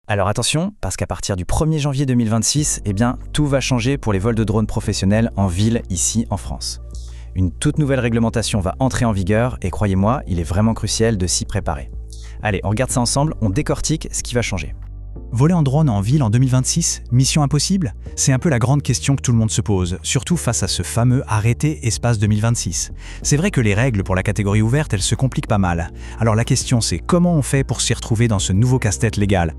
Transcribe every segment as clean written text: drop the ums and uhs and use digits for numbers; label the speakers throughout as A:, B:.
A: Alors attention, parce qu'à partir du 1er janvier 2026, tout va changer pour les vols de drones professionnels en ville ici en France. Une toute nouvelle réglementation va entrer en vigueur et croyez-moi, il est vraiment crucial de s'y préparer. Allez, on regarde ça ensemble, on décortique ce qui va changer.
B: Voler en drone en ville en 2026, mission impossible? C'est un peu la grande question que tout le monde se pose, surtout face à ce fameux arrêté espace 2026. C'est vrai que les règles pour la catégorie ouverte, elles se compliquent pas mal. Alors la question c'est comment on fait pour s'y retrouver dans ce nouveau casse-tête légal?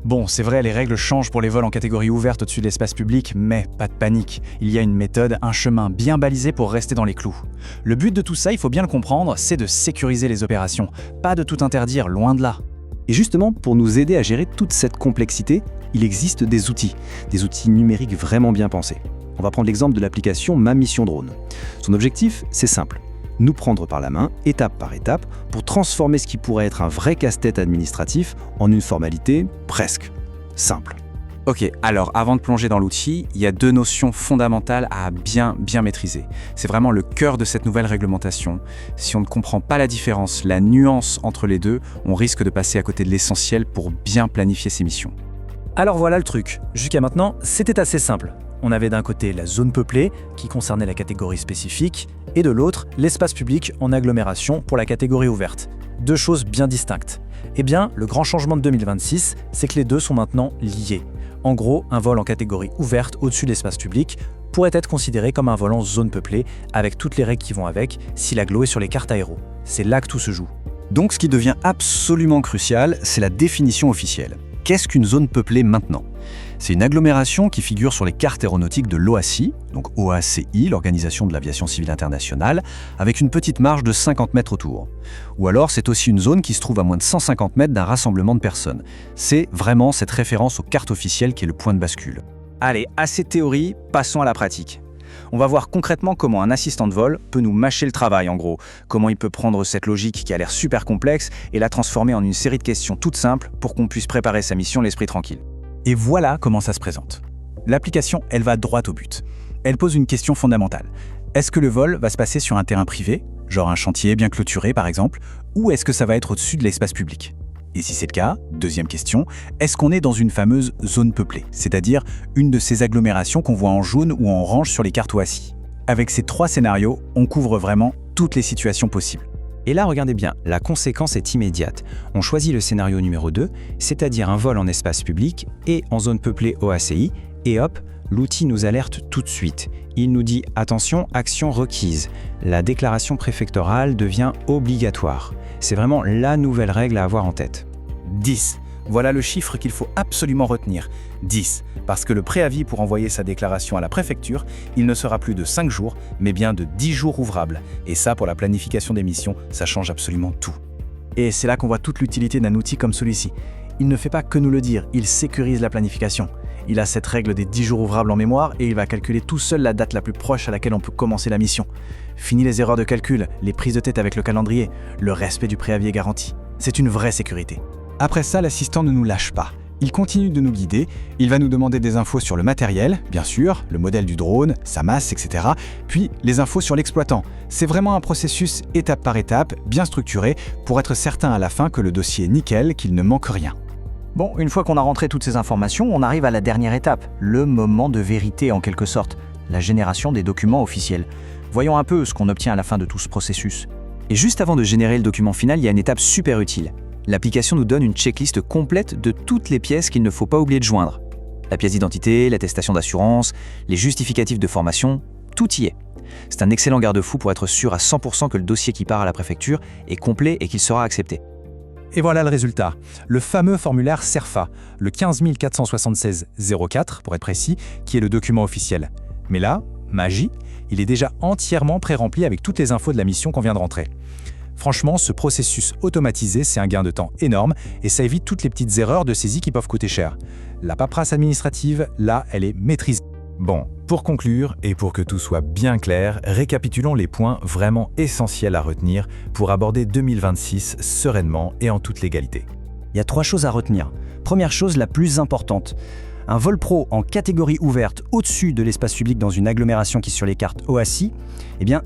A: Bon, c'est vrai, les règles changent pour les vols en catégorie ouverte au-dessus de l'espace public, mais pas de panique. Il y a une méthode, un chemin bien balisé pour rester dans les clous. Le but de tout ça, il faut bien le comprendre, c'est de sécuriser les opérations, pas de tout interdire, loin de là.
C: Et justement, pour nous aider à gérer toute cette complexité, il existe des outils numériques vraiment bien pensés. On va prendre l'exemple de l'application Ma Mission Drone. Son objectif, c'est simple. Nous prendre par la main, étape par étape, pour transformer ce qui pourrait être un vrai casse-tête administratif en une formalité presque simple.
A: Ok, alors avant de plonger dans l'outil, il y a deux notions fondamentales à bien maîtriser. C'est vraiment le cœur de cette nouvelle réglementation. Si on ne comprend pas la différence, la nuance entre les deux, on risque de passer à côté de l'essentiel pour bien planifier ses missions.
D: Alors voilà le truc. Jusqu'à maintenant, c'était assez simple. On avait d'un côté la zone peuplée, qui concernait la catégorie spécifique, et de l'autre, l'espace public en agglomération pour la catégorie ouverte. Deux choses bien distinctes. Eh bien, le grand changement de 2026, c'est que les deux sont maintenant liés. En gros, un vol en catégorie ouverte au-dessus de l'espace public pourrait être considéré comme un vol en zone peuplée, avec toutes les règles qui vont avec, si l'agglo est sur les cartes aéro. C'est là que tout se joue.
C: Donc ce qui devient absolument crucial, c'est la définition officielle. Qu'est-ce qu'une zone peuplée maintenant ? C'est une agglomération qui figure sur les cartes aéronautiques de l'OACI, donc OACI, l'Organisation de l'Aviation Civile Internationale, avec une petite marge de 50 mètres autour. Ou alors c'est aussi une zone qui se trouve à moins de 150 mètres d'un rassemblement de personnes. C'est vraiment cette référence aux cartes officielles qui est le point de bascule.
A: Allez, assez de théorie, passons à la pratique. On va voir concrètement comment un assistant de vol peut nous mâcher le travail en gros, comment il peut prendre cette logique qui a l'air super complexe et la transformer en une série de questions toutes simples pour qu'on puisse préparer sa mission l'esprit tranquille.
B: Et voilà comment ça se présente. L'application, elle va droit au but. Elle pose une question fondamentale. Est-ce que le vol va se passer sur un terrain privé, genre un chantier bien clôturé par exemple, ou est-ce que ça va être au-dessus de l'espace public ? Et si c'est le cas, deuxième question, est-ce qu'on est dans une fameuse zone peuplée, c'est-à-dire une de ces agglomérations qu'on voit en jaune ou en orange sur les cartes OACI ? Avec ces trois scénarios, on couvre vraiment toutes les situations possibles.
E: Et là, regardez bien, la conséquence est immédiate. On choisit le scénario numéro 2, c'est-à-dire un vol en espace public et en zone peuplée OACI, et hop, l'outil nous alerte tout de suite. Il nous dit « Attention, action requise ». La déclaration préfectorale devient obligatoire. C'est vraiment la nouvelle règle à avoir en tête.
D: 10. Voilà le chiffre qu'il faut absolument retenir. 10. Parce que le préavis pour envoyer sa déclaration à la préfecture, il ne sera plus de 5 jours, mais bien de 10 jours ouvrables. Et ça, pour la planification des missions, ça change absolument tout. Et c'est là qu'on voit toute l'utilité d'un outil comme celui-ci. Il ne fait pas que nous le dire, il sécurise la planification. Il a cette règle des 10 jours ouvrables en mémoire et il va calculer tout seul la date la plus proche à laquelle on peut commencer la mission. Fini les erreurs de calcul, les prises de tête avec le calendrier, le respect du préavis est garanti. C'est une vraie sécurité.
B: Après ça, l'assistant ne nous lâche pas. Il continue de nous guider, il va nous demander des infos sur le matériel, bien sûr, le modèle du drone, sa masse, etc. Puis les infos sur l'exploitant. C'est vraiment un processus étape par étape, bien structuré, pour être certain à la fin que le dossier est nickel, qu'il ne manque rien.
D: Bon, une fois qu'on a rentré toutes ces informations, on arrive à la dernière étape, le moment de vérité en quelque sorte, la génération des documents officiels. Voyons un peu ce qu'on obtient à la fin de tout ce processus.
E: Et juste avant de générer le document final, il y a une étape super utile. L'application nous donne une checklist complète de toutes les pièces qu'il ne faut pas oublier de joindre. La pièce d'identité, l'attestation d'assurance, les justificatifs de formation, tout y est. C'est un excellent garde-fou pour être sûr à 100% que le dossier qui part à la préfecture est complet et qu'il sera accepté.
B: Et voilà le résultat, le fameux formulaire CERFA, le 15 476-04 pour être précis, qui est le document officiel. Mais là, magie, il est déjà entièrement pré-rempli avec toutes les infos de la mission qu'on vient de rentrer. Franchement, ce processus automatisé, c'est un gain de temps énorme et ça évite toutes les petites erreurs de saisie qui peuvent coûter cher. La paperasse administrative, là, elle est maîtrisée. Bon, pour conclure et pour que tout soit bien clair, récapitulons les points vraiment essentiels à retenir pour aborder 2026 sereinement et en toute légalité.
D: Il y a 3 choses à retenir. Première chose, la plus importante. Un vol pro en catégorie ouverte au-dessus de l'espace public dans une agglomération qui est sur les cartes OACI,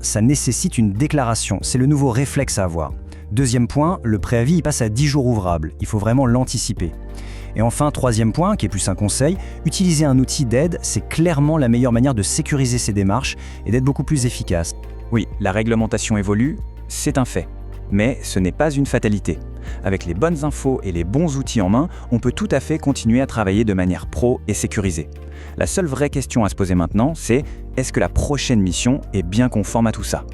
D: ça nécessite une déclaration. C'est le nouveau réflexe à avoir. Deuxième point, le préavis il passe à 10 jours ouvrables. Il faut vraiment l'anticiper.
F: Et enfin, troisième point, qui est plus un conseil, utiliser un outil d'aide, c'est clairement la meilleure manière de sécuriser ces démarches et d'être beaucoup plus efficace.
E: Oui, la réglementation évolue, c'est un fait. Mais ce n'est pas une fatalité. Avec les bonnes infos et les bons outils en main, on peut tout à fait continuer à travailler de manière pro et sécurisée. La seule vraie question à se poser maintenant, c'est est-ce que la prochaine mission est bien conforme à tout ça ?